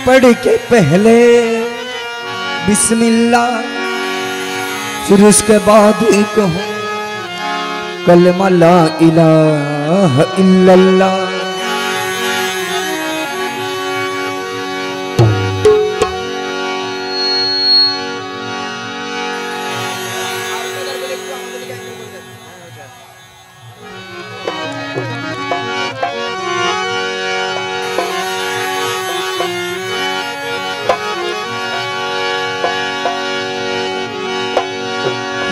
पढ़ के पहले बिस्मिल्लाह, फिर उसके बाद ही कहो कलमा ला इलाहा इल्लल्लाह।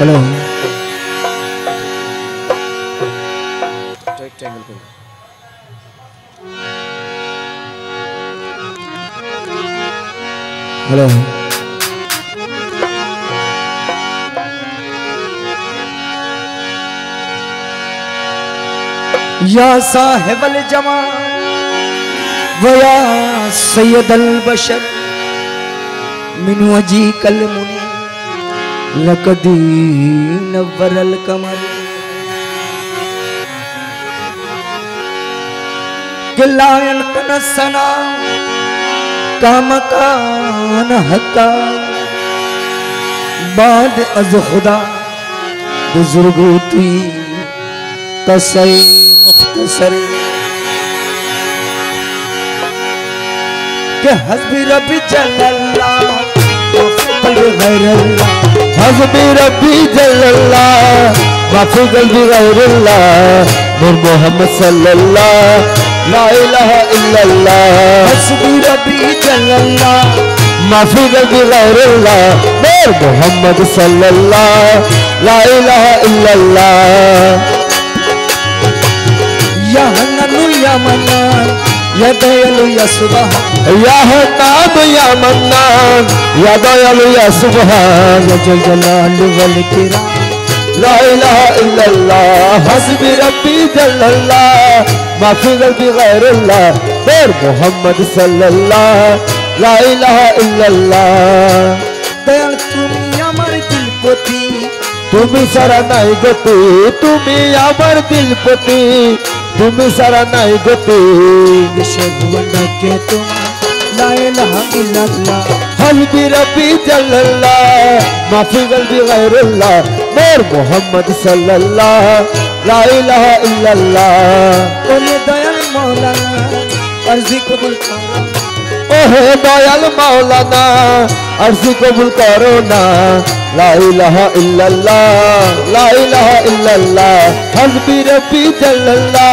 हेलो हेलो या साहिबल जमाल वया सैयदल बशर मिन वजी कल मुनी लकदी नव्वरल कमर। गिलायन कनसना का मकान हका बाद अज खुदा बुजुर्ग थी कसई मुख्तसर के हस्बी रबी जल्लल्लाह गैरल्लाह, हस्बी रब्बी जल्लल्लाह माफी गल्बी गैरल्लाह नूर मोहम्मद सल्लल्लाह ला इलाहा इल्लल्लाह। हस्बी रब्बी जल्लल्लाह माफी गल्बी गैरल्लाह नूर मोहम्मद सल्लल्लाह ला इलाहा इल्लल्लाह। या हन्नू या मन्नान या दयालु या सुबहान, या हन्नान या मन्नान या दयालु या सुबहान या जल जलाल वल किराम ला इलाहा इल्लल्लाह। हस्बी रब्बी जल्लल्लाह माफी गल्बी गैरल्लाह नूर मोहम्मद सल्लल्लाह ला इलाहा इल्लल्लाह। दयाल तुम्ही আমার দিলপতি, তুমি সারা নাই গতি, তুমি আমার দিলপতি, তুমি সারা নাই গতি। দেশে ভুবন কে তোমার লা ইলাহা ইল্লাল্লাহ। হলবি রব্বি জাল্লাল্লাহ মাফি গলবি গায়রুল্লাহ নূর মুহাম্মদ সাল্লাল্লাহ লা ইলাহা ইল্লাল্লাহ। ওহে দয়াল মাওলানা আরজি কবুল করো, ওহে দয়াল মাওলানা আরজি কবুল করো না লা ইলাহা ইল্লাল্লাহ লা ইলাহা ইল্লাল্লাহ। হসবি রব্বি জাল্লাল্লাহ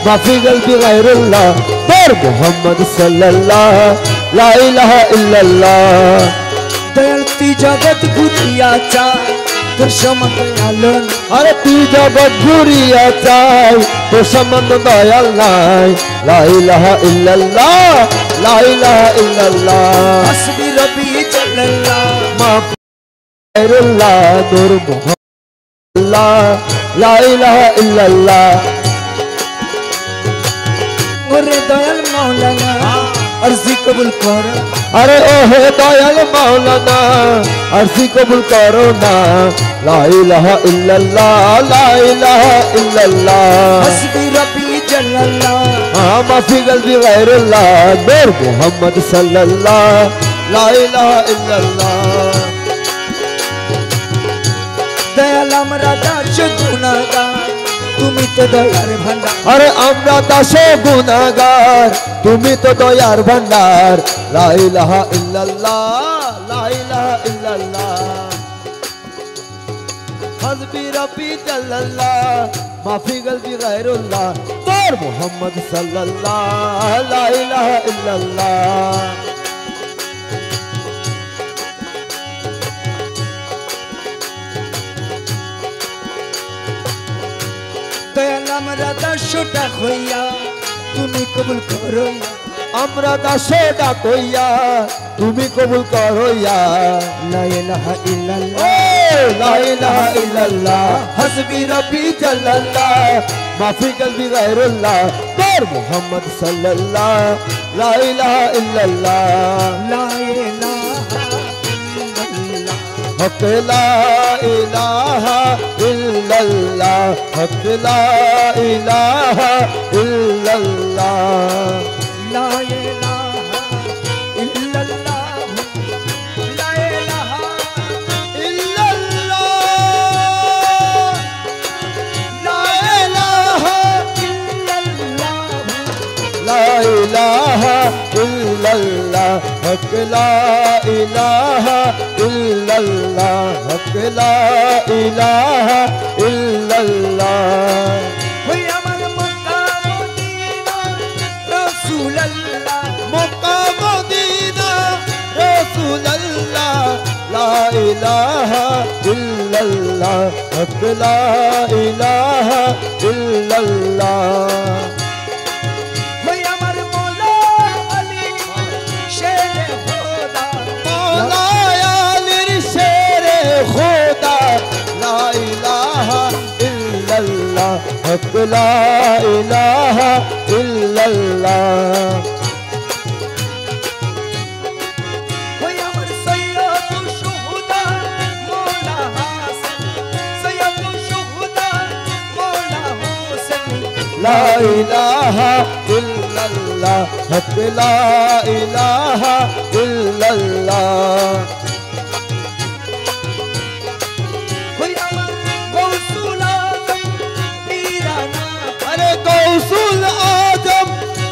মাফি গলবি গায়রুল্লাহ নূর মুহাম্মদ সাল্লাল্লাহ লা ইলাহা ইল্লাল্লাহ। দয়াল তুই জগৎ ঘুরিয়া চাই তোর সম্বন্ধ আলোন, আরে তুই জগৎ ঘুরিয়া চাই তোর সম্বন্ধ দয়াল নাই লা ইলাহা ইল্লাল্লাহ লা ইলাহা ইল্লাল্লাহ। হসবি রব্বি জাল্লাল্লাহ মাফি गैरुल्लाह नूर मोहम्मद ला इलाहा इल्लल्लाह। ओरे दयाल मौलाना अर्जी कबूल करो, अरे ओहे दयाल मौलाना अर्जी कबूल करो ना ला इलाहा इल्लल्लाह ला इलाहा इल्लल्लाह। हस्बी रब्बी जल्लल्लाह माफी गल्बी गैरुल्लाह नूर मोहम्मद सल्लल्लाह ला इलाहा इल्लल्लाह। दयाल আমরা দাসে গুনাহগার তুমি তো দয়ার ভান্ডার, আরে আমরা দাসে গুনাহগার তুমি তো দয়ার ভান্ডার লা ইলাহা ইল্লাল্লাহ লা ইলাহা ইল্লাল্লাহ। হসবি রব্বি জাল্লাল্লাহ মাফি গলবি গায়রুল্লাহ নূর মুহাম্মদ সাল্লাল্লাহ লা ইলাহা ইল্লাল্লাহ। দয়াল আমরা দাসটা হইয়া তুমি কবুল করো, আমরা দাসটা কইয়া তুমি কবুল করো লা ইলাহা ইল্লাল্লাহ লা ইলাহা ইল্লাল্লাহ। হসবি রব্বি জাল্লাল্লাহ মাফি গলবি গায়রুল্লাহ নূর মুহাম্মদ সাল্লাল্লাহ লা ইলাহা ইল্লাল্লাহ লা ইলাহা ইল্লাল্লাহ। হক লা ইলাহা ইল্লাল্লাহ হক লা ইলাহা ইল্লাল্লাহ লা ইলাহা इल्लल्लाह हक ला इलाहा इल्लल्लाह हक ला इलाहा इल्लल्लाह कोई अमर मक्का मदीना रसूल अल्लाह मक्का मदीना रसूल अल्लाह ला इलाहा इल्लल्लाह हक ला इलाहा इल्लल्लाह कोई अमर मौला अली शेर खुदा मौला अली शेर खुदा ला इलाहा इल्लल्लाह हक ला इलाहा इल्लल्लाह कोई अमर सैयद शुहदा मौला हसन सैयद शुहदा मौला हुसैन ला इलाहा इल्लल्लाह हक ला इलाहा इल्लल्लाह कोई अमर गौसुल आजम पीराना अरे गौसुल आजम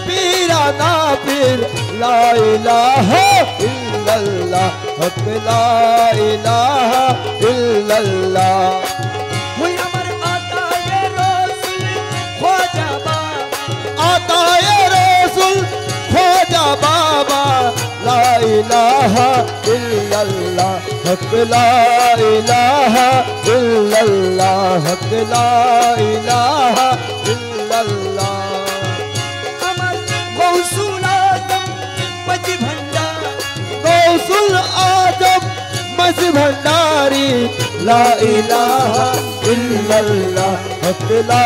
पीराना पीर ला इलाहा इल्लल्लाह हक ला इलाहा इल्लल्लाह कोई अमर आता ये रसूल ख्वाजा बाबा आता ये रसूल ख्वाजा बाबा ला इलाहा इल्लल्लाह हक ला इलाहा इल्लल्लाह हक ला इलाहा इल्लल्लाह अमर गौसुल आजम मजी भंडार गौसुल आजम मज भंडारी ला इलाहा इल्लल्लाह हक ला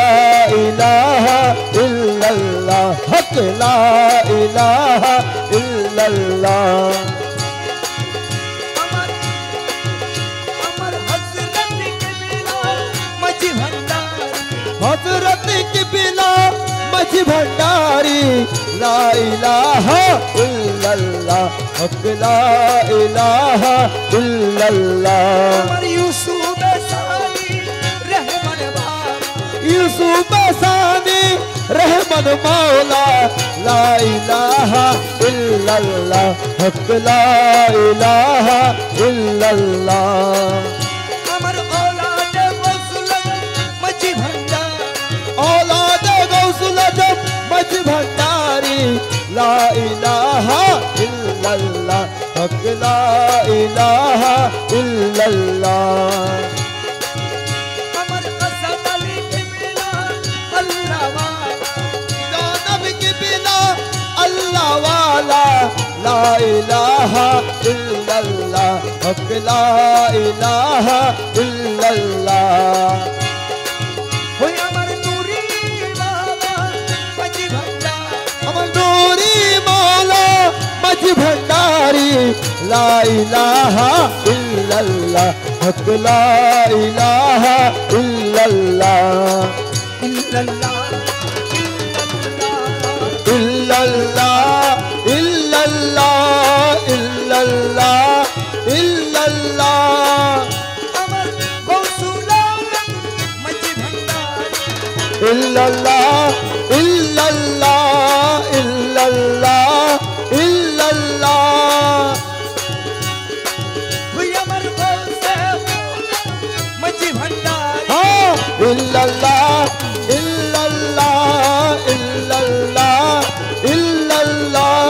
इलाहा इल्लल्लाह हक ला इलाहा इल्लल्लाह अमर अमर हजरत के बिना मजी भंडार हजरत की बिला मज भंडारी ला इलाहा इल्लल्लाह हक ला इलाहा इल्लल्लाह अमर यूसुफ सानी रहमन बाबा यूसुफ सानी रहमन मौला ला इलाहा इल्लल्लाह हक ला इलाहा इल्लल्लाह अमर औलाद गौसुल मजी भंडार औलाद गौसुल आजम मज भंडारी ला इलाहा इल्लल्लाह हक ला इलाहा इल्लल्लाह अमर असद अली के बिना अल्लाह वाला जानब की बिना अल्लाह वाला ला इलाहा इल्लल्लाह हक ला इलाहा इल्लल्लाह कोई अमर नूरी बाबा मजी भंडार अमर नूरी मौला मज भंडारी ला इलाहा इल्लल्लाह हक ला इलाहा इल्लल्लाह इल्लल्लाह इल्लल्लाह इल्लल्लाह इल्लल्लाह इल्लल्लाह अमर गौसुल मजी भंडार इल्लल्लाह इल्लल्लाह इल्लल्लाह इल्लल्लाह कोई अमर गौसे मजी भंडार हाँ इल्लल्लाह इल्लल्लाह इल्लल्लाह इल्लल्लाह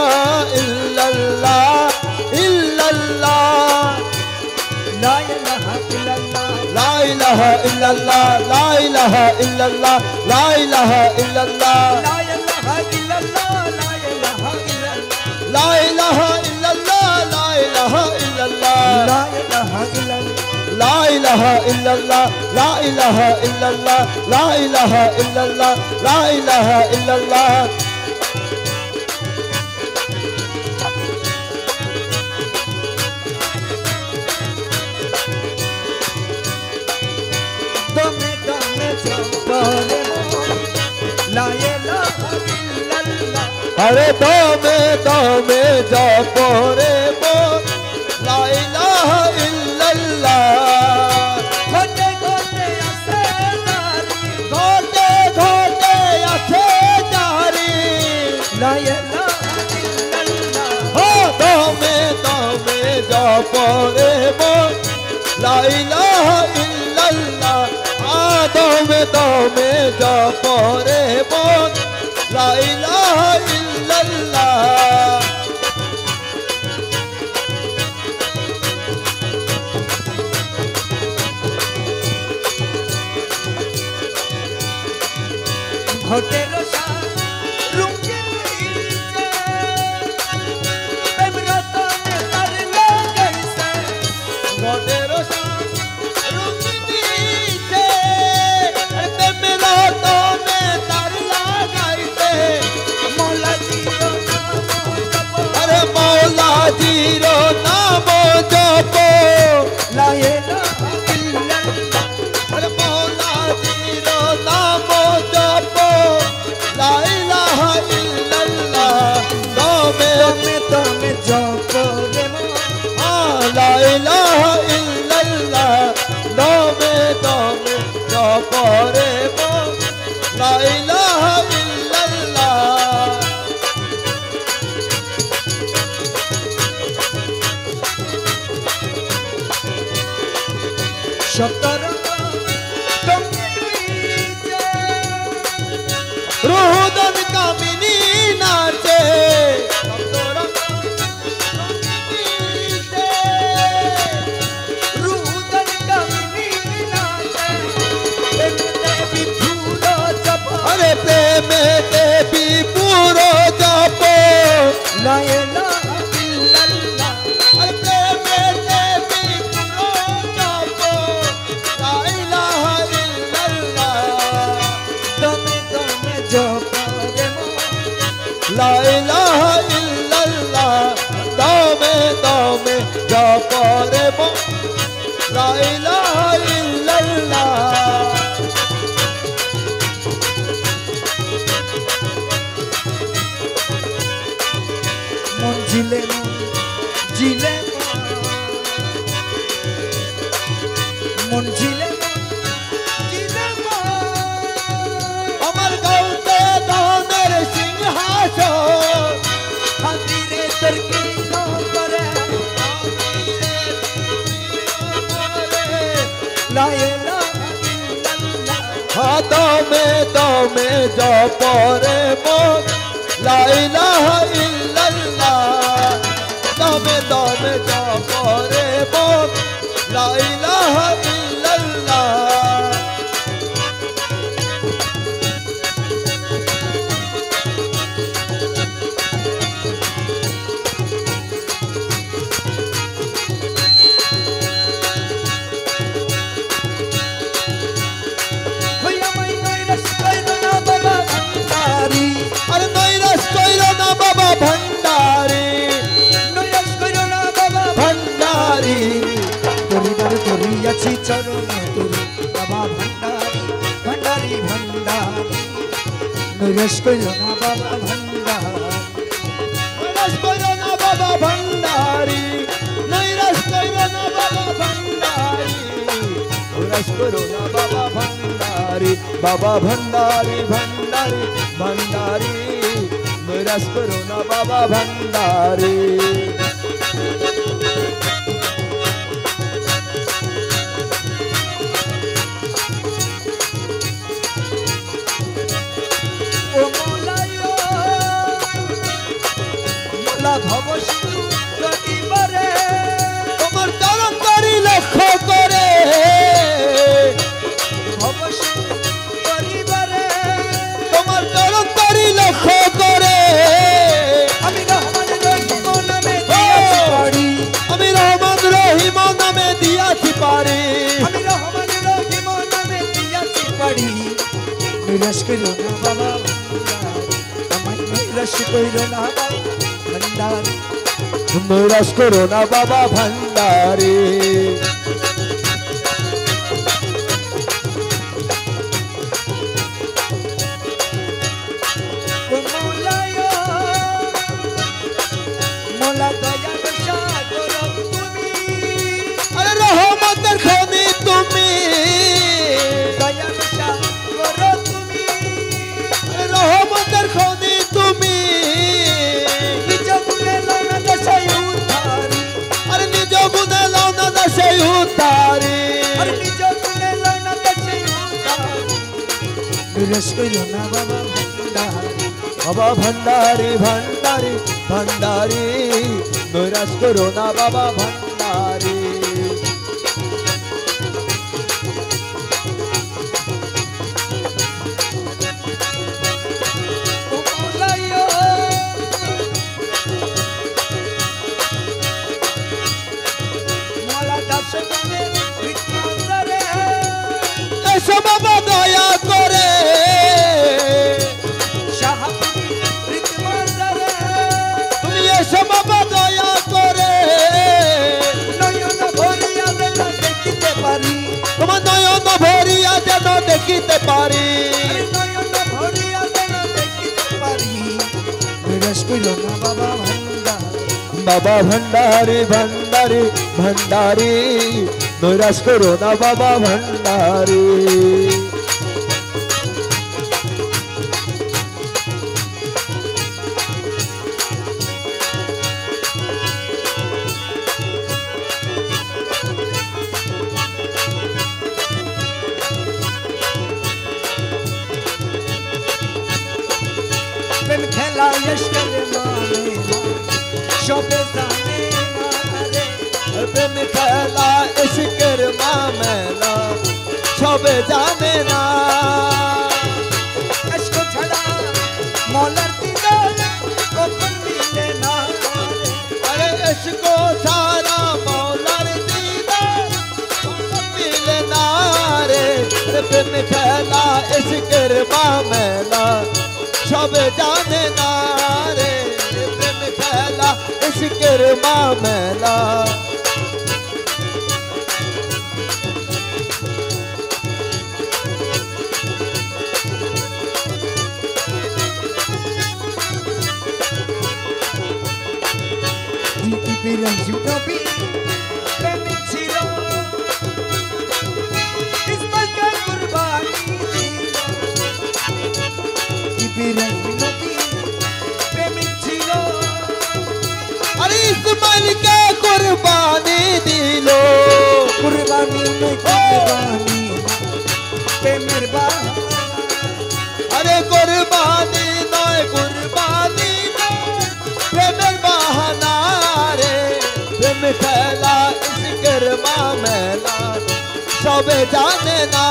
इल्लल्लाह इल्लल्लाह ला इलाहा इल्लल्लाह ला इलाहा इल्लल्लाह ला इलाहा इल्लल्लाह ला इलाहा इल्लल्लाह ला इलाहा इल्लल्लाह ला इलाहा इल्लल्लाह ला इलाहा इल्लल्लाह ला इलाहा इल्लल्लाह ला इलाहा इल्लल्लाह ला इलाहा इल्लल्लाह ला इलाहा इल्लल्लाह ला इलाहा इल्लल्लाह दमे दमे चंपरे ला इलाहा इल्लल्लाह अरे दमे जपो रे बोल ला इलाहा इल्लल्लाह घोटे घोटे असे नारी घोटे घोटे अथे जारी ला इलाहा इल्लल्लाह জপরে মন লা ইলাহা ইল্লাল্লাহ দমে দমে জপরে মন লা ইলাহা ইল্লাল্লাহ ঘটের সাথ রুকে রইছে প্রেম রতনে তার লাগাইছে ঘটের সাথ রুকে রইছে প্রেম রতনে তার লাগাইছে মৌলা জিরো নাম জপ আরে মৌলা জিরো নাম জপ লা ইলাহা ইল্লাল্লাহ আরে মৌলা জিরো নাম জপ লা ইলাহা ইল্লাল্লাহ দমে দমে দমে জপ রে মন লা ইলাহা ইল্লাল্লাহ দমে দমে জপরে মন লা ইলাহা ইল্লাল্লাহ সতরঙ্গ টঙ্গে রইছে রুহুদন কামিনী নাচে রুদন কামিনী নাচে দেখতে বিধুর জপ আরে প্রেমে দেবী পুরো জপ লা ইলাহা ইল্লাল্লাহ আরে প্রেমে দেবী পুরো জপ লা ইলাহা ইল্লাল্লাহ দমে দমে জপ রে মন লা ইলাহা ইল্লাল্লাহ দমে দমে জপরে মন লা ইলাহা ইল্লাল্লাহ মন জিলে জিলে মন জিলে জিলে আমার গাউতে দানের সিংহাসন হাতিরে তোর কি করে লা ইলাহা ইল্লাল্লাহ দমে দমে জপরে মন লা ইলাহা ইল্লাল্লাহ দমে দমে জপরে মন লা ইলাহা ইল্লাল্লাহ হইয়া মাই নৈরাশ কইরো না বাবা ভান্ডারি আরে নৈরাশ কইর না বাবা ভান্ডারি নৈরাশ কইরো না বাবা ভান্ডারি পরিবার করিয়াছি চরণ গুরু বাবা ভান্ডারি ভান্ডারি ভান্ডারি নৈরাশ কইরো না বাবা ভান্ডারি নৈরাশ কইর না বাবা ভান্ডারি নৈরাশ কইর না বাবা ভান্ডারি নৈরাশ কইর না বাবা ভান্ডারি বাবা ভান্ডারি ভান্ডারি ভান্ডারি নৈরাশ কইর না বাবা ভান্ডারি ও মোলায় মোলা ভব সিন্ধু গতিবারে তোমার চরণ করি লক্ষ্য করে ভব সিন্ধু গতিবারে তোমার চরণ করি লক্ষ্য করে আমি রহমান রহিম নামে দিয়াছি পারি আমি রহমান রহিম নামে দিয়াছি পারি আমি রহমান রহিম নামে দিয়াছি পারি নিরাশ কইরো না বাবা আমায় নিরাশ কইরো না বাবা ভান্ডারি নৈরাশ করো না বাবা ভান্ডারি ও মোলায় মোলা দয়া সাগর তুমি আরে রহমতের খনি তুমি দয়া সাগর তুমি আরে রহমতের খনি তুমি নিজ গুণে লানা দশাই উদ্ধারি আরে নিজ उतारी अरे निजो गुणे लौना देशे उतारी निराश करो ना बाबा भंडारी बाबा भंडारी भंडारी भंडारी नैराश करो ना बाबा भंडारी ऐसा बाबा दया करे তুমি এসো বাবা দয়া করে তোমার নয়ন ভরিয়া যেন দেখিতে পারি বাবা ভণ্ডারি ভণ্ডারি ভণ্ডারি নৈরাশ করো না বাবা ভণ্ডারি খেলা সবে জানে প্রেম খেলা ইশকের মামেলা সবে জানে না এসকো ছাড়া মলার দিদার কখন মিলে না আরে ইশকো ছাড়া মৌলার দিদার কখন মিলে না রে প্রেম খেলা ইশকের মামেলা সবে জানে না রে প্রেম খেলা ইশকের মামেলা Nobby, প্রেমিক ছিল ইসমাইলকে কুরবানি দিল ইব্রাহিম নবী প্রেমিক ছিল আরে ইসমাইলকে কুরবানি দিল কুরবানি নয় কুরবানি প্রেমের বাহানা আরে কুরবানি নয় কুরবানি প্রেমের বাহানা রে প্রেম খেলা ইশকের মামেলা সবে জানে না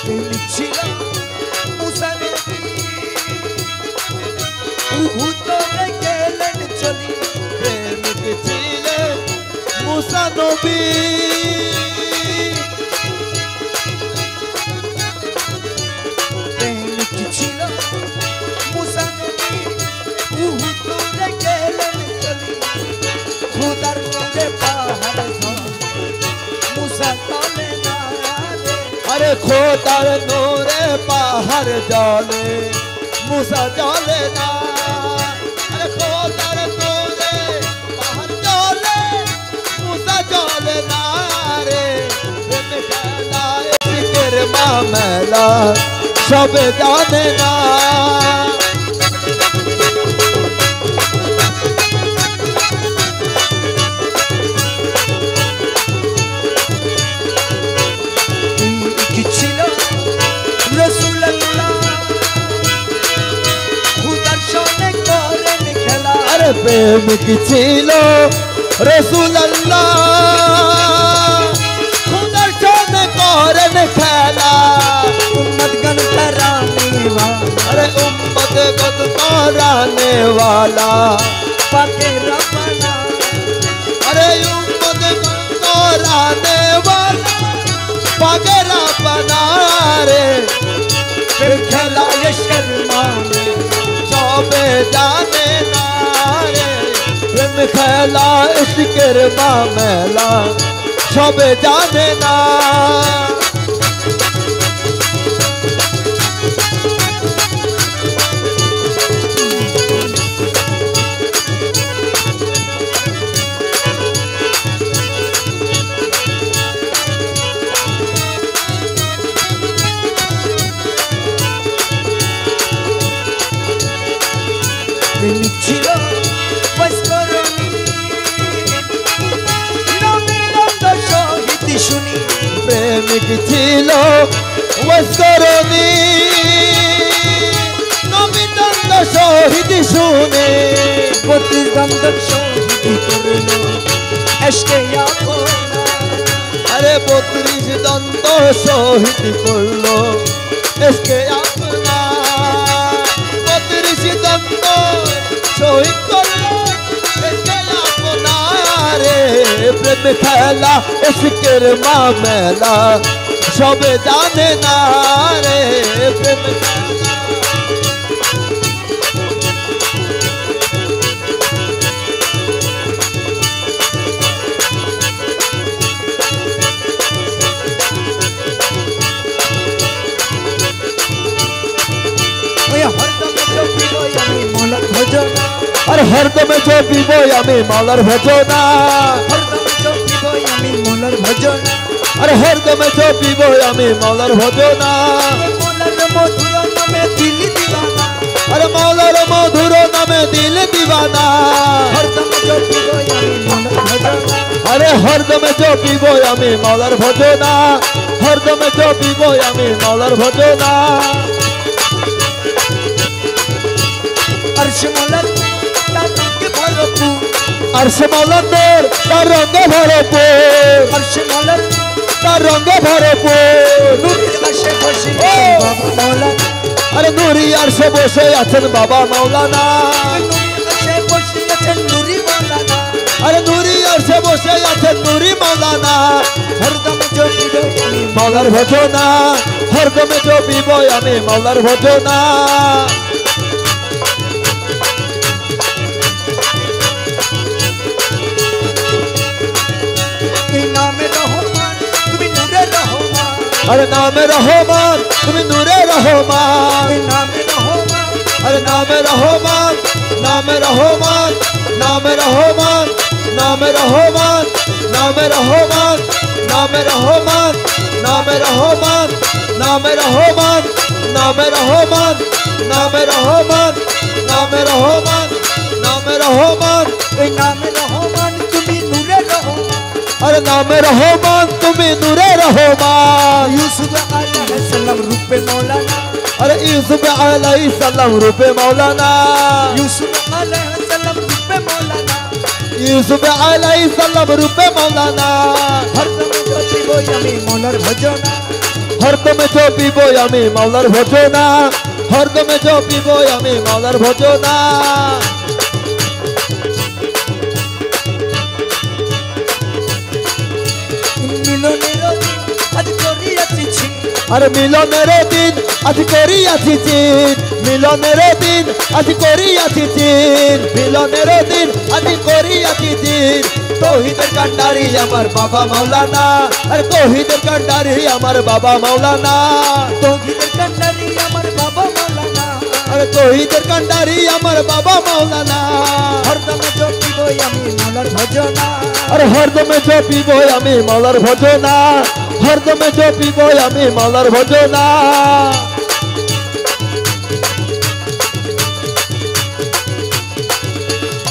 প্রেমিক ছিল মুসা নবী উহুদে গেলেন চলি প্রেমিক ছিলেন মুসা নবী প্রেমিক ছিল মুসা নবী উহুদে গেলেন চলি খোদার নূরে পাহাড় মুসা তলে না আরে খোদার নূরে পাহাড় জলে মুসা জলে না আরে খোদার নূরে পাহাড় জলে মুসা জলে না রে প্রেম খেলা ইশকের মামেলা সবে জানে না কি ছিল রাসূলুল্লাহ খুদার সঙ্গে করেন খেলা আরে প্রেমিক ছিল রাসূলুল্লাহ খুদার সাথে করেন খেলা উম্মত গণ তরানে अरे उम्मत गद कराने वाला पाके रबना अरे उम्मत गद कराने वाला पगरा बना रे फिर खेला ये शर्मा में शोबे जाने नारे प्रेम खेला इश्क़ मामला शोबे जाने ना প্রেমিক ছিল ওয়াসরণী নমিতন্দ শহীদ শুনে 32 দমদম শহীদ করলো এসকে আপনা আরে 32 দন্ত শহীদ করলো এসকে আপনা 32 দন্ত শহীদ করলো এসকে আপনা রে প্রেম খেলা এসকের মামেলা সবে জানে না রে প্রেম খেলা ওই হরদমে জপিব আমি মৌলার ভজনা আর হরদমে জপিব আমি মাওলার ভজনা হরদমে জপিব আমি মৌলার ভজনা আর হরদমে জপিব আমি মাওলার ভজনা মৌলার মধুর নামে দিল দিওয়ানা আর মাওলার মধুর নামে দিল দিবানা হরদমে জপিব আমি মৌলার ভজনা আরে হরদমে জপিব আমি মাওলার ভজনা হরদমে জপিব আমি মাওলার ভজনা अर्श मौलार रंग भरपूर আর সে মাওলার নূর তার রঙে ভরপুর अर्श मौलार তার রঙে ভরপুর नूरेर आशे बसे बाबा मौलाना আরে নুরি আর সে বসে আছেন বাবা মাওলানা नूरेर आशे बसे आছেন नूरी मौलाना আরে নুরি আর সে বসে আছেন নুরি মাওলানা हरदम जपिब আমি মাওলার ভজনা হরদমে জপিব আমি মাওলার ভজনা এই নামে রহমান তুমি নূরে রহমান আরে নামে রহমান তুমি নূরে রহমান এই নামে রহমান আরে নামে রহমান নামে রহমান নামে রহমান নামে রহমান নামে রহমান নামে রহমান নামে রহমান নামে রহমান নামে রহমান নামে রহমান নামে রহমান নামে রহমান এই নামে রহমান তুমি নূরে রহমান আরে নামে রহমান তুমি নূরে রহমান ইউসুফ আলাইহিস সালাম রূপে মৌলানা अरे यूसुफ अलैहिस्सलाम रूपे मौलाना यूसुफ अलैहिस्सलाम रूपे मौलाना यूसुफ अलैहिस्सलाम रूपे मौलाना हरदम जपिब আমি মৌলার ভজনা हरदमे जपिब আমি মাওলার ভজনা हरदमे जपिब আমি মাওলার ভজনা মিলনের আজ করিয়াছি अरे मिलनेर दिन आज करियाछि चिन मिलनेर दिन आज करियाछि चिन मिलनेर दिन आज करियाछि चिन तौहीদের কান্ডারি আমার বাবা মাওলানা अरे तौहीদের কান্ডারি আমার বাবা মাওলানা তৌহিদের কান্ডারি আমার বাবা মৌলানা अरे तौहीদের কান্ডারি আমার বাবা মাওলানা হরদম জপিব আমি মৌলার ভজনা अरे हरदमे जपिब আমি মাওলার ভজনা हरदमे जपिब আমি মাওলার ভজনা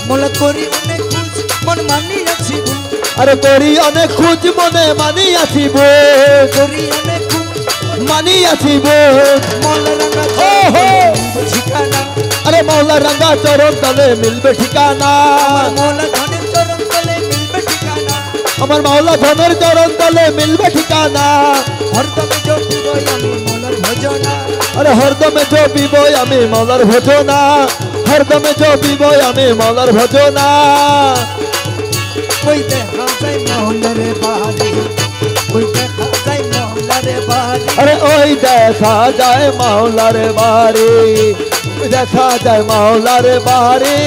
মোলা করি অনেক খুশ মন মানিয়াছি अरे करी अनेक खुज मने मानियाछि बो করি অনেক খুশ मानियाछि बो মোলা রাঙা ओहो ঠিকানা अरे मौला रंगा चरण तले मिलबे ठिकाना আমার মোলা ধনের চরণ তলে মিলবে ঠিকানা আমার মাওলা ধনের চরণ তলে মিলবে ঠিকানা হরদম জপিব আমি মৌলার ভজনা अरे हरदमे जपिब আমি মাওলার ভজনা हरदमे जपिब আমি মাওলার ভজনা কই দেখা যায় মৌলারে বাড়ি কই দেখা যায় মৌলারে বাড়ি अरे ওই দেখা যায় মাওলার বাড়ি দেখা যায় মাওলার বাড়ি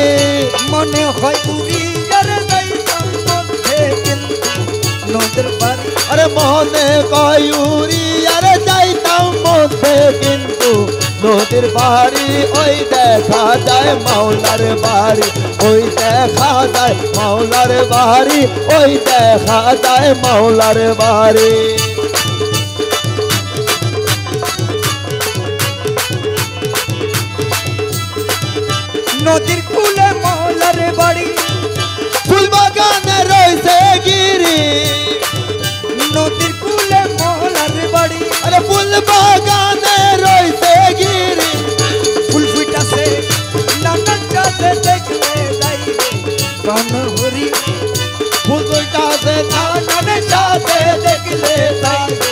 মনে হয় পুরী আর যাইতাম মধ্যে কিন্তু নদের বাড়ি अरे মনে কয়ুরি আরে যাইতাম মধ্যে কিন্তু নদীর বাড়ি ওই দেখা যায় মাওলার বাড়ি ওই দেখা যায় মাওলার বাড়ি ওই দেখা যায় মাওলার বাড়ি নদীর কূলে মৌলারে বাড়ি ফুল বাগানে রয়েছে গিরি নদীর কূলে মৌলারে ফুল বাগানে রইছে গিরি ফুল ফুটাছে নানান জাতে দেখলে যাইবে প্রাণ হরি ফুল ফুটাছে নানান জাতে দেখলে যাইবে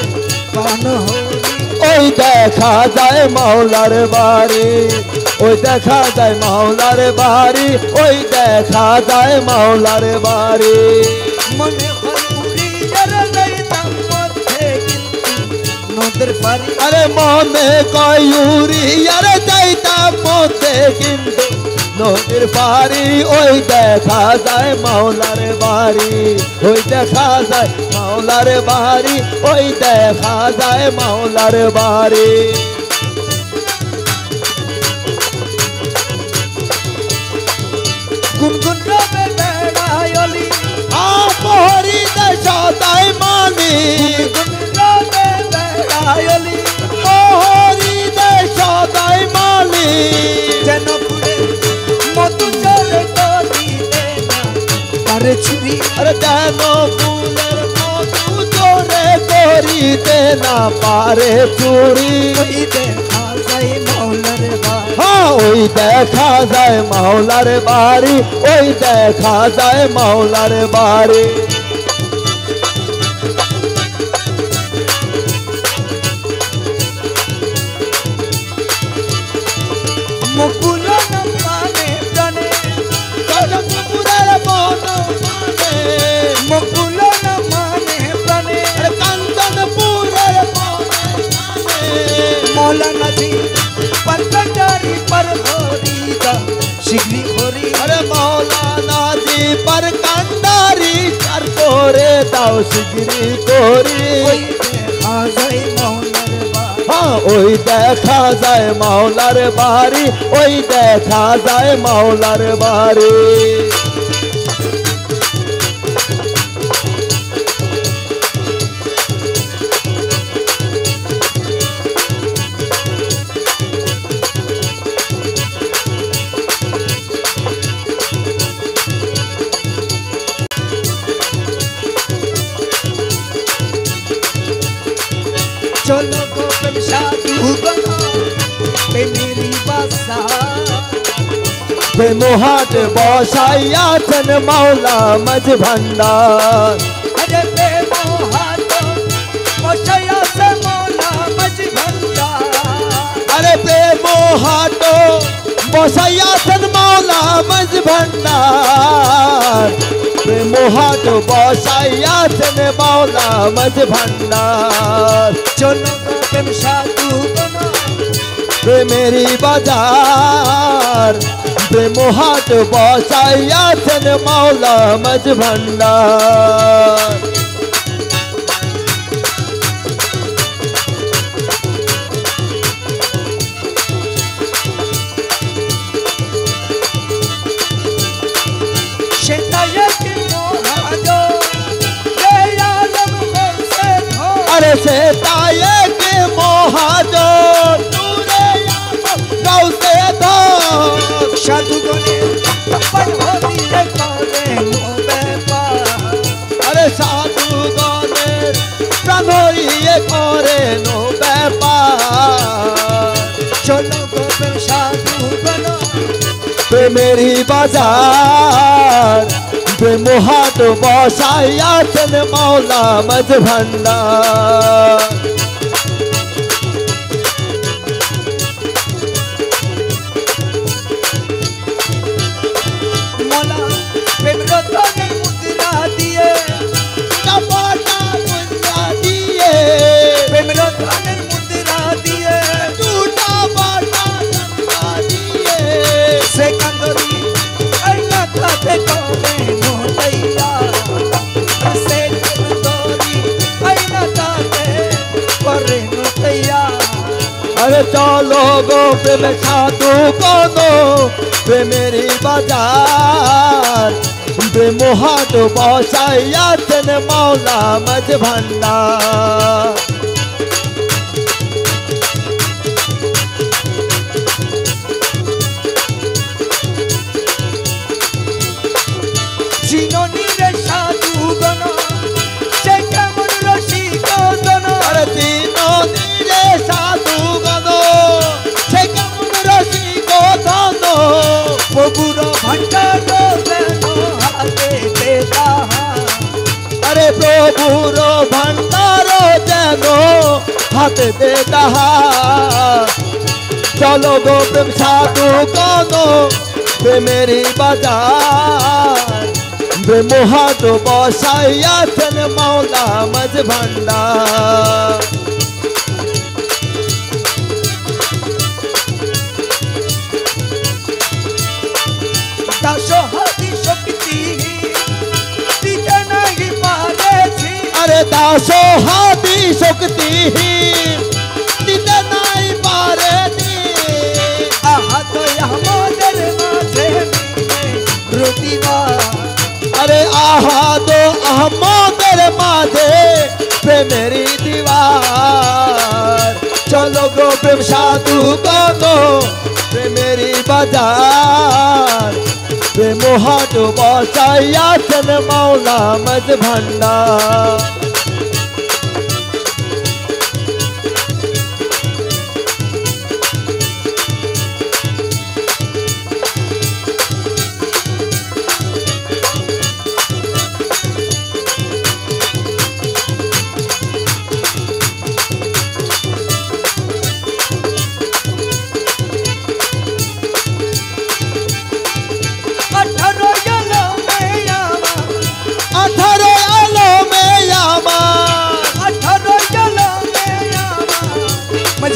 প্রাণ হরি ওই দেখা যায় মাওলার বাড়ি ওই দেখা যায় মাওলার বাড়ি ওই দেখা যায় মাওলার বাড়ি মনে হয় উড়ি যারা যাইতাম মধ্যে কিন্তু নদের পারি আরে মনে কয়ুরি আরে যাইতাম মধ্যে কিন্তু নদীর পাড়ি ওই দেখা যায় মাওলার বাড়ি ওই দেখা যায় মাওলার বাড়ি ওই দেখা যায় মাওলার বাড়ি গুনগুন রবে বেড়ায়লি আপহরি দেশা তাই মানি গুনগুন রবে বেড়ায়লি আপহরি দেশা তাই মানি যেন ফুলে মধু চলে করিতে না তারে ছুরি আরে যেন ফুলের মধু চোরে করিতে না পারে চুরি ওই দেখা যায় মৌলার বাড়ি হ্যাঁ ওই দেখা যায় মাওলার বাড়ি ওই দেখা যায় মাওলার বাড়ি মুকুল না মানে প্রাণে কাঞ্চনপুরের বন মানে মুকুল না মানে প্রাণে কাঞ্চনপুরের বন মানে মৌলা নদী পঞ্চারি पर হরিদা শিগরি হরি अरे मौलाना जी पर कंडारी चार कोरे दाओ सिगरी कोरी ওই দেখা যায় মৌলার বাড়ি हाँ ओई देखा जाए मौलार बारी ओई देखा जाए मौलार बारी चलो गो प्रेम साधु बनो पे मेरी बासार पे मोहाट बसाइया चन मौला मज भंडार अरे पे मोहातो मोशया से मौला मज भंडार अरे पे मोहाटो बसाइया चन मौला मज भंडार पे मोहाटो बसाइया चन मौला मज भंडार चलो गो प्रेम साधु बनो पे मेरी बाजार पे मोहाट बसाइया चन मौला मज भंडार शेताये की मोहाजो ये आलम से हो अरे से ताये के मोहाजो तूरे गौ से दो साधु गने पर होती है कोने मोबे पा अरे साधु गने प्रणोइए करे नो व्यापार चलो गो प्रेम साधु बनो पे मेरी बाजार पे मोहाट बसाइया चन मौला मज भंडार मोला प्रेम रतन मुद्रा दिए टपाटा मुंजा दिए प्रेम रतन मुद्रा दिए टूटा बाटा मुंजा दिए से कंदरी ऐना खाते कोने मोलैया से कंदरी ऐना खाते करे मोलैया अरे चलो गो प्रेम साधु कोनो पे मेरी बाजार पे मोहाट बसाइया चन मौला मज भंडार जीनोनी रे साधु बनो से केमन रसिक दोनो अरे तीनों नीरे প্রভুর ভান্ডার যেন হাতে দে তাহা চলো গো প্রেম সাধু কন প্রেমেরই বাজার প্রেম হাত বসাইয়াছেন মাওলা মাঝ ভান্ডার দাসহাদি শক্তি দিতে নাহি পারেছি আরে দাসহাদি শক্তি দিতে নাই পারেনি আহা তো আমাদের মাঝে রতিবার আরে আহা তো আমাদের মাঝে প্রেমেরই দিবার চলো গো প্রেম সাধু কন প্রেমেরই বাজার প্রেম হাট বসাইয়াছেন মাওলা মাঝ ভান্ডার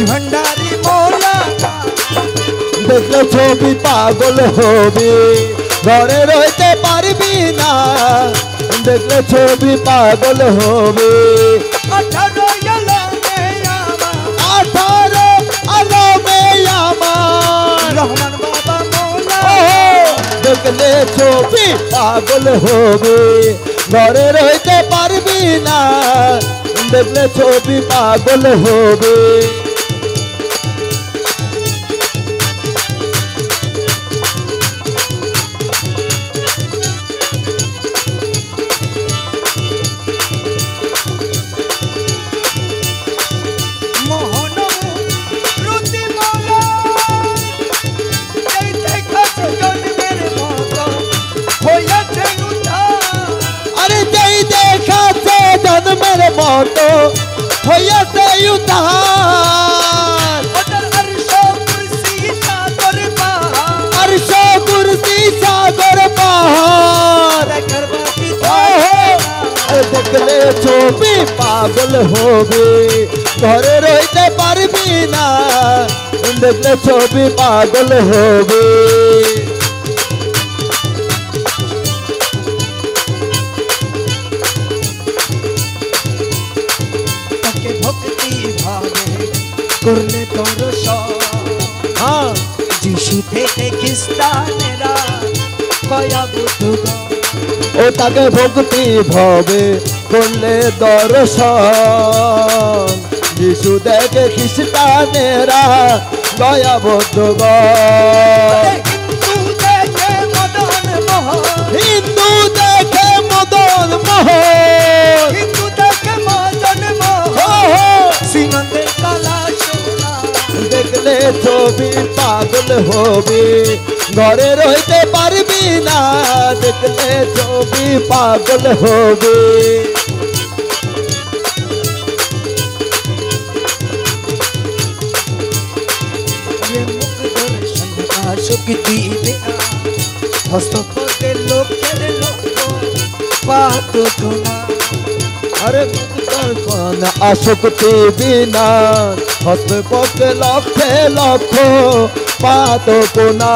भंडारी मौला দেখলে ছবি পাগল হবি ঘরে রইতে পারবি না দেখলে ছবি পাগল হবি 18 আলমে আমার রহমান বাবা মৌলা দেখলে ছবি পাগল হবি ঘরে রইতে পারবি না দেখলে ছবি পাগল হবি মতো হইয়াছে উদ্ধার আরশ কুরসি সাগর পাহাড় দেখলে ছবি পাগল হবে ঘরে রইতে পারবি না দেখলে ছবি পাগল হবে করলে তোর সব যিশু থেকে খ্রিস্টানেরা কয়া বুদ্ধ ও তাকে ভক্তি ভাবে করলে দর্শন যিশু দেখে খ্রিস্টানেরা দয়া বদ্ধগণ হিন্দু দেখে মদন মোহন হিন্দু দেখে মদন মোহন সিংহের কালা সোনা দেখলে ছবি পাগল হবি ঘরে রইতে পারবি না দেখলে ছবি পাগল হবি শক্তি দেয়া হস্তপথে লোকের লোক পাত না अरे मुक्तन आशक्ति बिना हस्त पके लक्षे लक्ष पातो कोना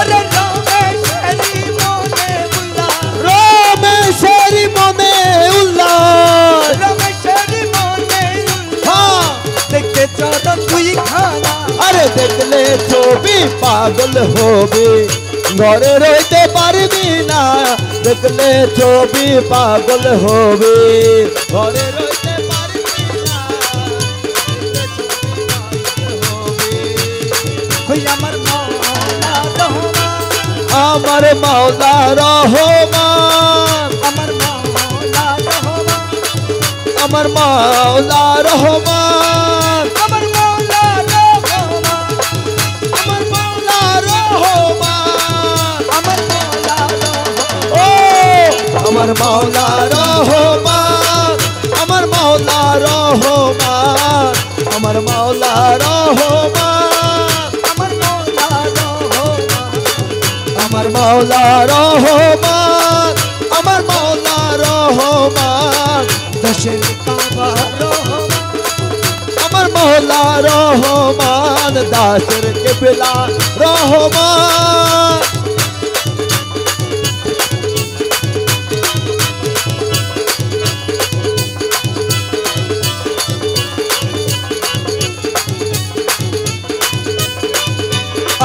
अरे रामेश्वरी मोने उल्लास रामेश्वरी मोने उल्लास रामेश्वरी मोने उल्लास देखते चरण तुई खाना अरे देखले छवि पागल होबे घरे रहिते पारबी ना देखले छवि पागल होबे घरे रहिते पारबी ना होई আমার মাওলা রহমান আমার মাওলা রহমান আমার মাওলা রহমান আমার মাওলা রহমান আমার মাওলা রহমান আমার মাওলা রহমান আমার মাওলা রহমান ও আমার মাওলা রহমান রহমান আমার মৌলা রহমান, আমার মৌলা রহমান আমার মৌলা রহমান দেশের কাবা রহমান, আমার মৌলা রহমান দাসের কেবলা রহমান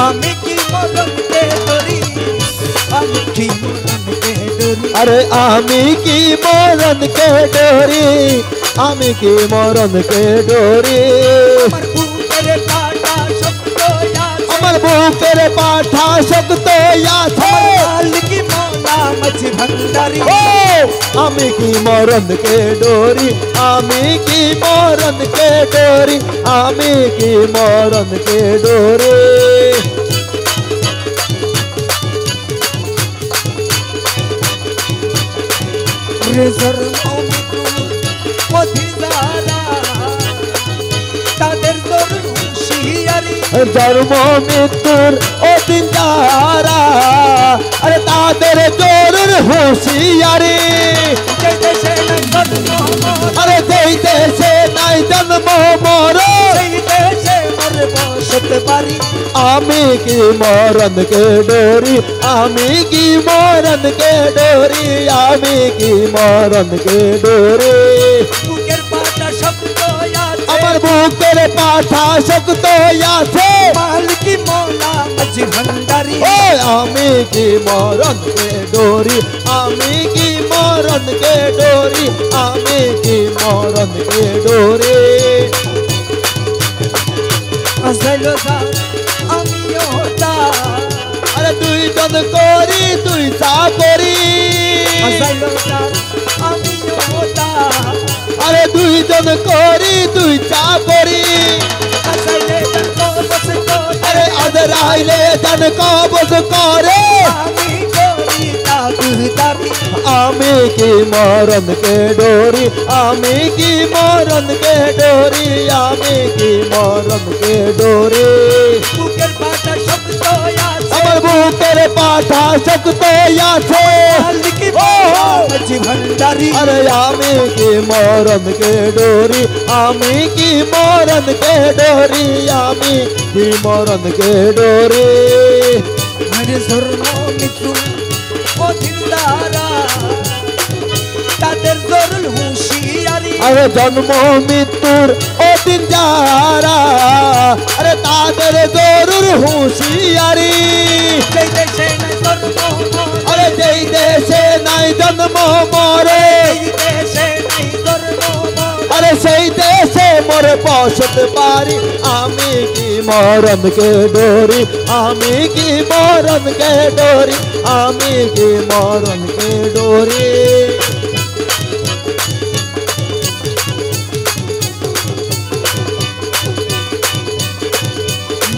আমি কি মরণকে ডরি, আমি কি মরণকে ডরি, अरे आमी की मरण के डोरी आमी की मरण के डोरी আমার বুকের কাটা শব্দ আছে, अमर बुकेर पाठा शब्द या थे মালিক মৌলা মাঝি ভান্ডারি, ओ आमी की मरण के डोरी आमी की मरण के डोरी आमी की मरण के डोरी রেজর মমিত্র পথিজারা, তাদের দরুন হুঁশিয়ারি, जन्म मृत्युर ओ दिन जारा अरे तादेर जोरुर होशियारी যে দেশে নাই জন্ম মোর, अरे जेई देशे नाई जन्म मोरो সেই দেশে মরে বসতে পারি, आमी की मरण के डोरी आमी की मरण के डोरी आमी की मरण के डोरी বুকের পাটা শব্দ আছে, अमर बुकेर पाठा शब्द याथे मालिक मौला माझी भांडारी, ओ आमी की मरण के डोरी आमी की मरण के डोरी आमी की मरण के डोरी আসাইলো দান আমিও হতা, अरे दुई जन कोरी दुई सा कोरी আসাইলো দান আমিও হতা, अरे दुई जन कोरी दुई चा कोरी আসাইলে দান বস করে, अरे अदराइले जन को बस करे আমি করি তাগুদারি, आमी की मरण के डोरी आमी की मरण के डोरी आमी की मरण के डोरी বুকের পাটা শব্দ আছে, अमर बुकेर पाठा शब्द याथे मालिक मौला माझी भांडारी, अरे आमी की मरण के डोरी आमी की मरण के डोरी आमी की मरण के डोरी আরে ধর্ম মিত্র পথিজারা, তাদের দরুন হুঁশিয়ারি, अरे जन्म मृत्युर ओ दिन जारा अरे तादर जरूर होशियारी সেই দেশে নাই জন্ম মোর, अरे जई देशे नाई जन्म मोरे এই দেশে নাই জন্ম মোর, अरे सही देशे मोरे पहुंचत पारी आमी की मरण के डोरी आमी की मरण के डोरी आमी की मरण के डोरी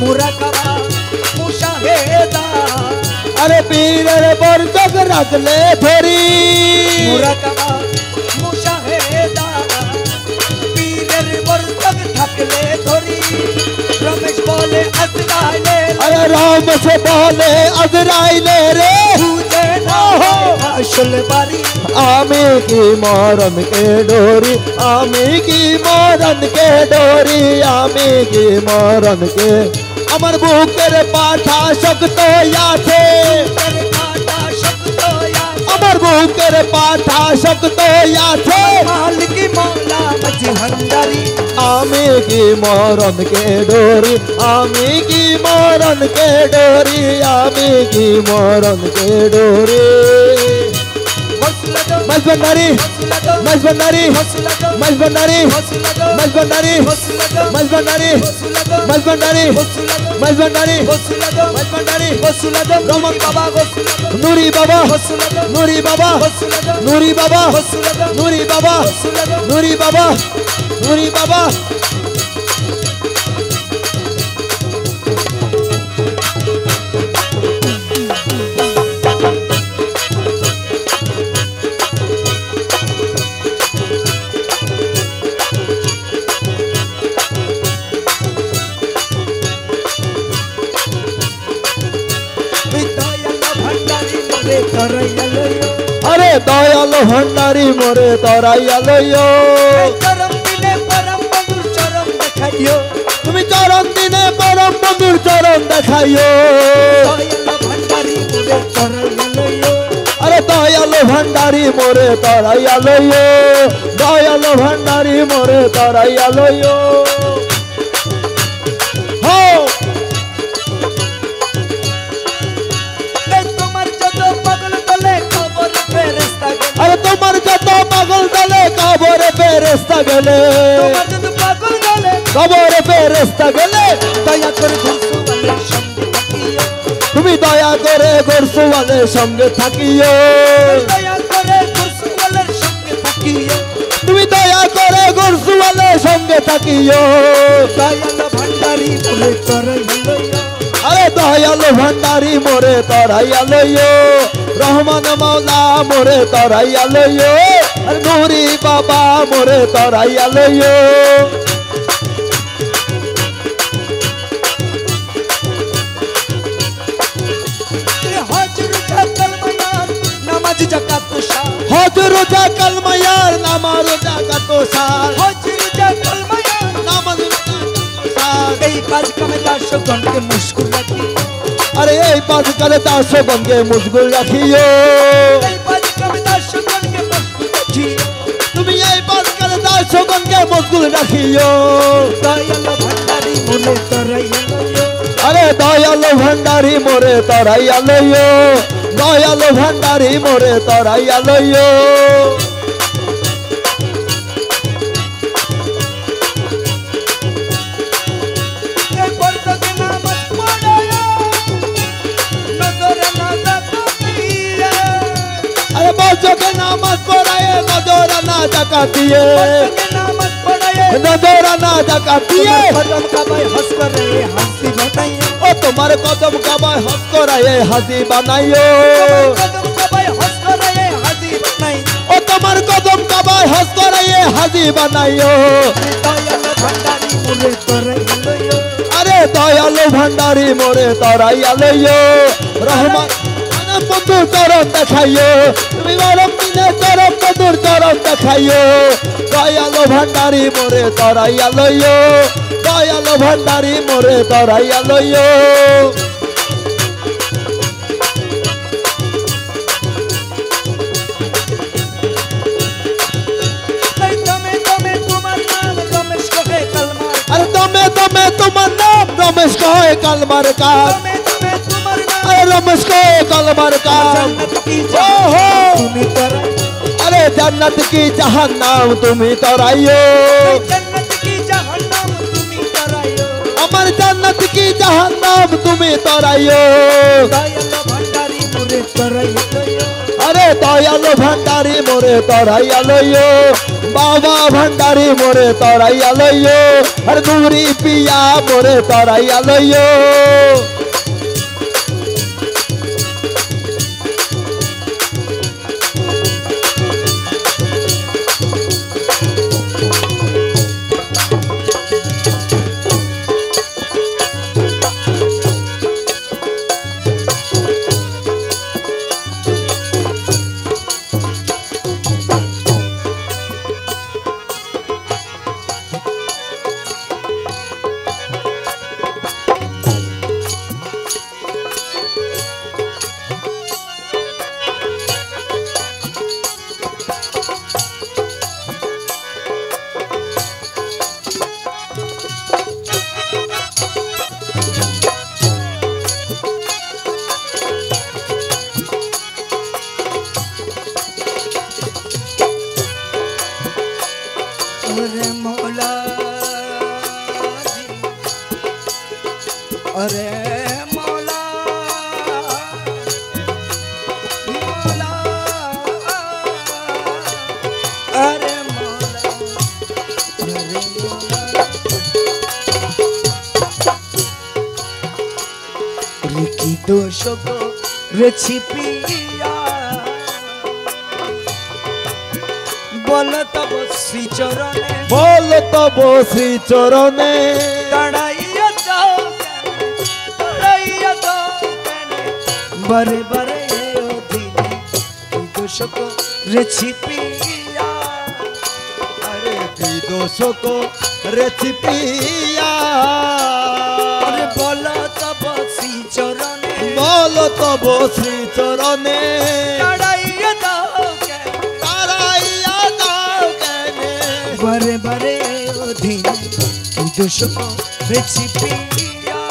মুরাকাবা মুশাহেদা, अरे पीर बरतक रख ले थोड़ी মুরাকাবা মুশাহেদা, পীরের বরকত থাকলে ধরি, রমেশ বলে আজরাইলে अरे राम से बोले अजराइले रे বুঝে না আসলে বাড়ি, आमी की मरण के डोरी आमी की मरण के डोरी आमी की मरण के अमर बुकेर पाठा शब्द याथे বুকের কাটা শব্দ আছে, अमर बुकेर पाठा शब्द याथे मालिक मौला माझी भांडारी, आमी की मरण के डोरी आमी की मरण के डोरी आमी की मरण के डोरी हौसला दो मजबंदारी हौसला दो मजबंदारी हौसला दो मजबंदारी हौसला दो मजबंदारी हौसला दो मजबंदारी हौसला दो मजबंदारी हौसला दो मजबंदारी हौसला दो मजबंदारी हौसला दो नूरी बाबा हौसला दो नूरी बाबा हौसला दो नूरी बाबा हौसला दो नूरी बाबा हौसला दो नूरी बाबा हौसला दो नूरी बाबा नूरी बाबा মোরে তরাইয়া লইও আরে দয়াল ভান্ডারি মোরে তরাইয়া লইও চরম দিনে পরম বন্ধুর চরম দেখাইও তুমি চরণ দিনে পরম বন্ধুর চরণ দেখাইও দয়াল ভান্ডারি মোরে তরাইয়া লইও আরে দয়াল ভান্ডারি মোরে তরাইয়া লইও দয়াল ভান্ডারি মোরে তরাইয়া লইও হো তোমার যত পাগল দলে খবর ফেরেশতা গেলে আরে তোমার যত পাগল দলে কবরে ফেরেশতা গেলে তোমার যত পাগল দলে কবরে ফেরেশতা গেলে দয়া করে ঘুরসুয়ালের সঙ্গে থাকিও তুমি দয়া করে গোরসুয়ালের সঙ্গে থাকিও দয়া করে ঘুরসুয়ালের সঙ্গে থাকিও তুমি দয়া করে গোরসুয়ালের সঙ্গে থাকিও দয়াল ভান্ডারি মোরে তরাইয়া লইও আরে দয়াল ভান্ডারি মোরে তরাইয়া লইও রহমান মাওলা মোরে তরাইয়া লইও আর নুরি বাবা মোরে তরাইয়া লইও নামাজ জাকাত শাহ হজ রোজা কালমায়ার নামাজ জাকাত সার হজ জাকাত মায়ার নামাজ সার এই কাজ কামে দাসগণকে মুশকুল রাখি আরে এই পাঁচ কালে 400 গণকে মুশগুল রাখিও এই কাজ কামে দাসগণকে মুশকুল রাখি তুমি এই পাঁচ কালে 400 গণকে মুশগুল রাখিও দয়াল ভান্ডারি মোরে তরাইয়া লইও আরে দয়াল ভান্ডারি মোরে তরাইয়া লইও দয়াল ভান্ডারি মোরে তরাইয়া লইও এই বর্তকে নামাজ পড়ায়া নজরে না তাকাতিয়া আরে বজকে নামাজ পড়ায় নজরানা জাকাতিয়ে বর্তকে নামাজ পড়ায়া নজরানা জাকাতিয়ে কদম কাবায় হস করে হাসি বানাইয়া ও তোমার কদম কাবায় হস করায় হাসি বানাইও কদম কাবায় হস করে হাসি বানাই ও তোমার কদম কাবায় হস করায় হাসি বানাইও দয়াল ভান্ডারি মোরে তরাইয়া লইও আরে দয়াল ভান্ডারি মোরে তরাইয়া লইও রহমান বন্ধুর চরণ দেখাইও তুমি গরম দিনে চরম বন্ধুর চরণ দেখাইও দয়াল ভান্ডারি মোরে তরাইয়া লইও দয়াল ভান্ডারি মোরে তরাইয়া লইও এই তুমি তোমার নাম রমেশ কহে কালমার আরে তুমি তোমার নাম রমেশ কহে কালমার কাম তুমি তোমার নাম আরে রমেশ কহে কালমার কাম জান্নাত কি ওহো তুমি তরাই আরে জান্নাত কি জাহান্নাম তুমি তরাইও জান্নাত কি জাহান্নাম তুমি তরাইও আমার জান্নাত কি জাহান্নাম তুমি তরাইও দয়াল ভান্ডারি মোরে তরাইয়া লইও আরে দয়াল ভান্ডারি মোরে তরাইয়া লইও বাবা ভান্ডারি মোরে তরাইয়া লইও আর নুরি পিয়া মোরে তরাইয়া লইও अरे मौला अरे मौला मौला अरे मौला अरे मौला रिकी दोषों को छिपिया बोल तब श्री चरणे बोल तब श्री चरणे तड़ाइया जाओ बरे बरे দোষ করেছি পিয়া আরে কি দোষ করেছি পিয়া আরে বলো তব শ্রী চরণে বল তব শ্রী চরণে তাড়াইয়া দাও কেন তারাইয়া দাও কেনে বারে বারে অধীনে কি দোষ করেছি পিয়া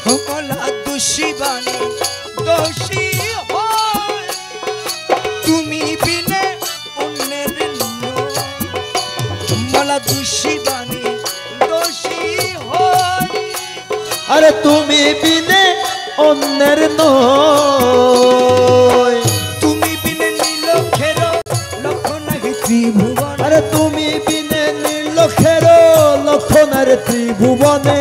কমলা দোষী বাণী দোষী হয় তুমি বিনে অন্যের নয়। কমলা দোষী বাণী দোষী হয় আরে তুমি বিনে অন্যের নয় তুমি বিনে নীলক্ষের লক্ষ্য নাহি ত্রিভুবন আরে তুমি বিনে নীলক্ষের লক্ষণের ত্রিভুবনে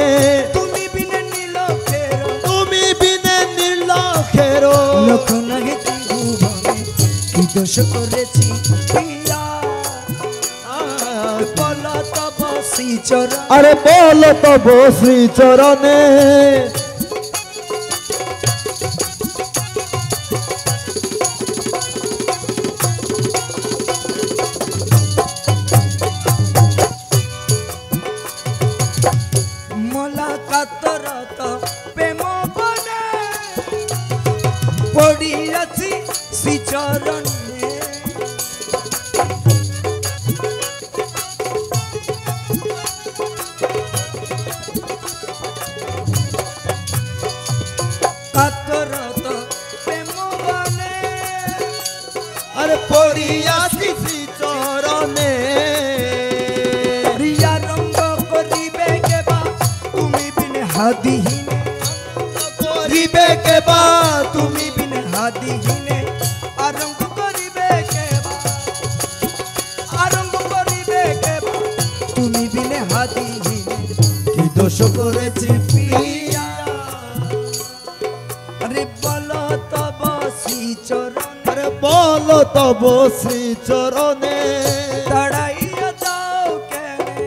তুমি বিনে নীলক্ষের তুমি বিনে নীলক্ষের লক্ষ্য নাহি ত্রিভুবনে কি দোষ করেছি পিয়া বল তব শ্রী চরণ আরে বল তব শ্রী চরণে মোলা কাতরত প্রেম বনে পড়িয়াছি শ্রী চরণে কাতরত প্রেম বনে আরে পড়িয়াছি শ্রী চরণে রিয়া রঙ্গ করিবে কেবা তুমি বিনে হাদিহীনে করিবে কেবা তুমি বিনে হাদিহীনে আরঙ্গ করিবে কেবা আরঙ্গ করিবে কেবা তুমি বিনে হাদিহীনে কি দোষ করেছি পিয়া আরে বল তব শ্রী চরণ আরে বল তব শ্রী চরণে তাড়াইয়া দাও কেনে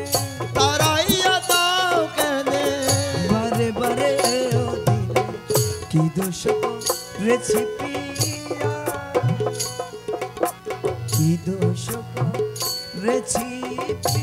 তারাইয়া দাও কেনে বারে বারে অধীনে কি দোষ করেছি পিয়া কি দোষ করেছি পিয়া